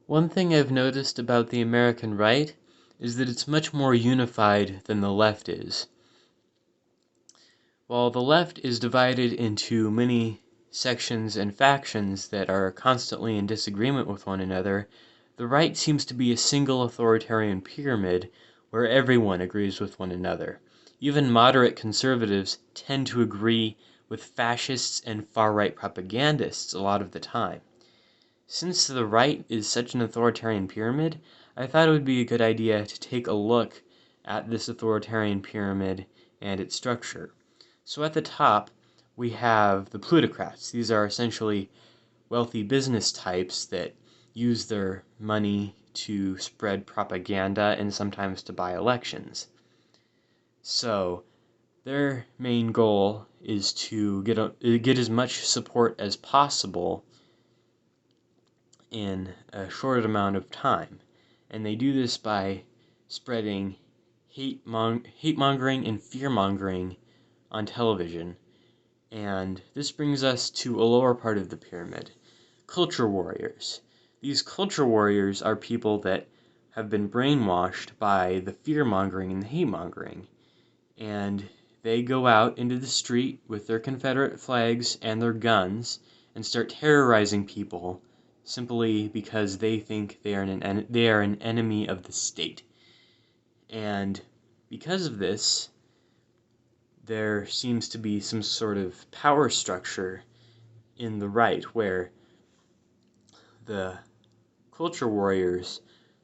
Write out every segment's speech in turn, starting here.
One thing I've noticed about the American right is that it's much more unified than the left is. While the left is divided into many sections and factions that are constantly in disagreement with one another, the right seems to be a single authoritarian pyramid where everyone agrees with one another. Even moderate conservatives tend to agree with fascists and far-right propagandists a lot of the time. Since the right is such an authoritarian pyramid, I thought it would be a good idea to take a look at this authoritarian pyramid and its structure. So at the top, we have the plutocrats. These are essentially wealthy business types that use their money to spread propaganda and sometimes to buy elections. So their main goal is to get as much support as possible in a short amount of time. And they do this by spreading hate-mongering and fear-mongering on television. And this brings us to a lower part of the pyramid, culture warriors. These culture warriors are people that have been brainwashed by the fear-mongering and the hate-mongering. And they go out into the street with their Confederate flags and their guns and start terrorizing people simply because they think they are an enemy of the state. And because of this, there seems to be some sort of power structure in the right where the culture warriors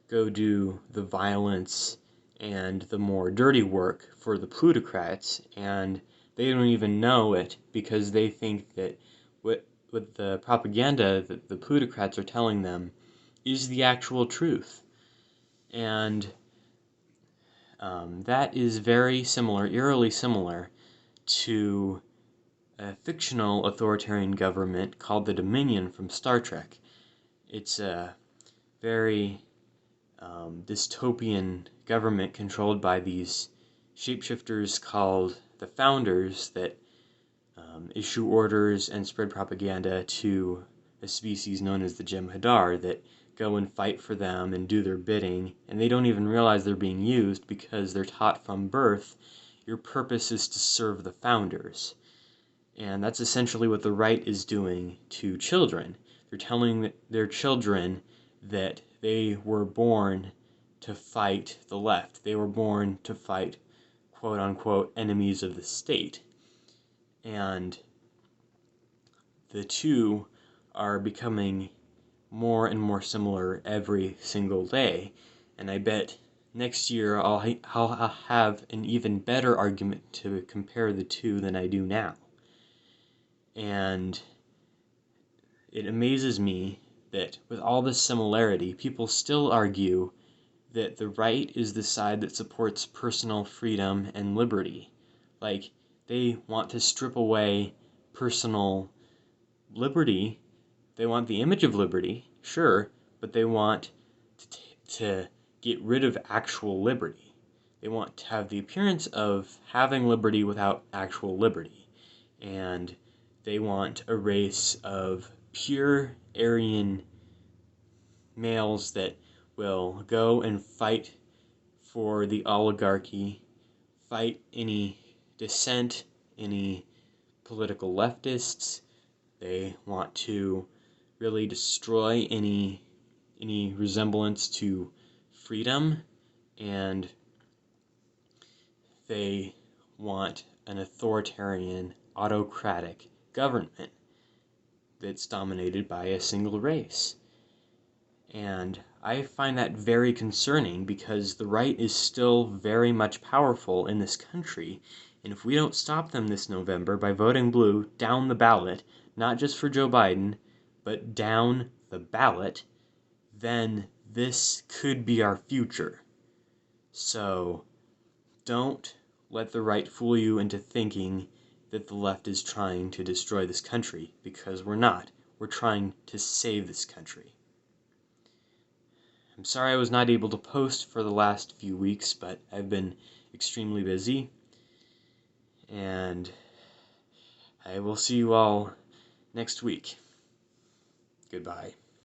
go do the violence and the more dirty work for the plutocrats, and they don't even know it because they think that what the propaganda that the plutocrats are telling them is the actual truth. And that is very similar, eerily similar, to a fictional authoritarian government called the Dominion from Star Trek. It's a very dystopian government controlled by these shapeshifters called the Founders that issue orders and spread propaganda to a species known as the Jem'Hadar that go and fight for them and do their bidding, and they don't even realize they're being used because they're taught from birth, your purpose is to serve the Founders. And that's essentially what the right is doing to children. They're telling their children that they were born to fight the left. They were born to fight, quote-unquote, enemies of the state. And the two are becoming more and more similar every single day. And I bet next year I'll have an even better argument to compare the two than I do now. And it amazes me that with all this similarity, people still argue that the right is the side that supports personal freedom and liberty. Like, they want to strip away personal liberty. They want the image of liberty, sure, but they want to get rid of actual liberty. They want to have the appearance of having liberty without actual liberty. And they want a race of pure Aryan males that will go and fight for the oligarchy, fight any dissent, any political leftists. They want to really destroy any resemblance to freedom, and they want an authoritarian, autocratic government that's dominated by a single race. And I find that very concerning because the right is still very much powerful in this country, and if we don't stop them this November by voting blue down the ballot, not just for Joe Biden, but down the ballot, then this could be our future. So don't let the right fool you into thinking that the left is trying to destroy this country, because we're not. We're trying to save this country. I'm sorry I was not able to post for the last few weeks, but I've been extremely busy, and I will see you all next week. Goodbye.